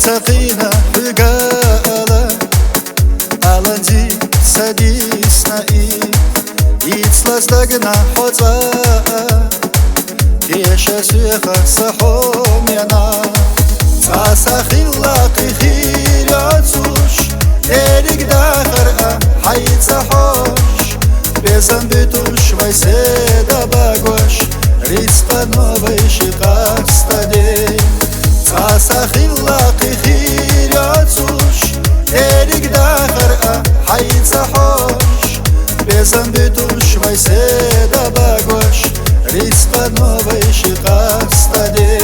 سقينا حقالة ألندي سديسنا يتسلس دقنا حوطا كيشا سيخا سحوم ينا تاساخي لاقي خيراتوش إليك داخر حيت سحوش بزن بتوش ويسيدا باقوش ريسقا نوبيشي قاستدي تاساخي لاقي خيراتوش إليك داخر حيت سحوش بزن بتوش ويسيدا باقوش ريسقا نوبيشي قاستدي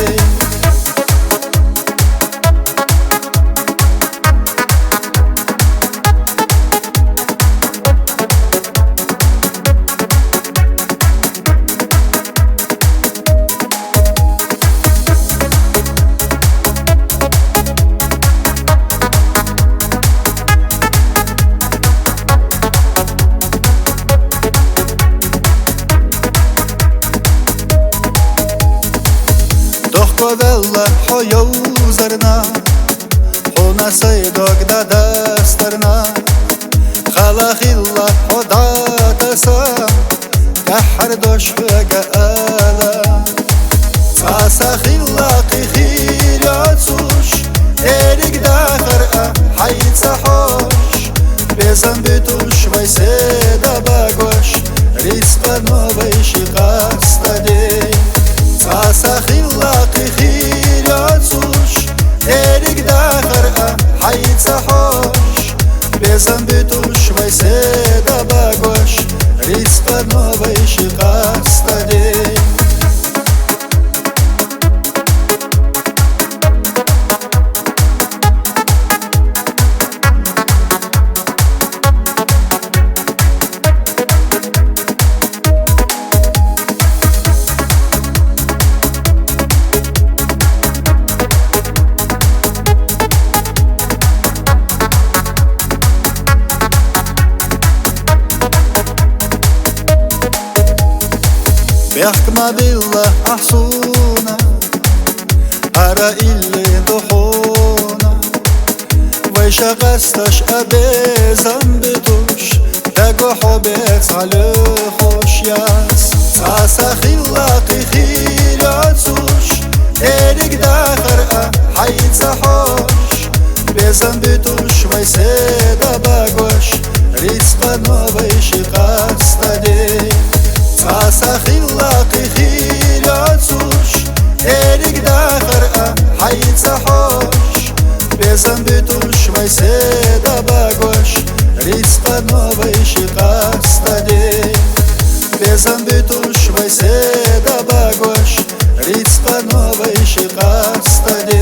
Ковела хою зерна, хуна сейдок да дастерна, халахилла хода таса, кахар дош гала, асахилла кихирятуш, элик дахар хайт сахош, безам битуш вайседа багош, рисқа новейши қастади. تاساخيلا قخيلاتوش إليك داخر حيت سحوش بزن بتوش ويسيدا باقوش ريسقا نوبيشي قاستدي بيحكم بالله أحسونا أرى إلي ضحونا ويشا قستش أبي زنبتوش تقو حبيت على خوش ياس تاساخي لاقي خيراتوش إليك داخر حيت سحوش بزنبتوش ويسيدا باقوش ريسقا نوبيشي قاستدي تاساخي لاقي خيراتوش إليك داخر حيت سحوش بزن بتوش ويسيدا باقوش ريسقا نوبيشي قاستدي بزن بتوش ويسيدا باقوش ريسقا نوبيشي قاستدي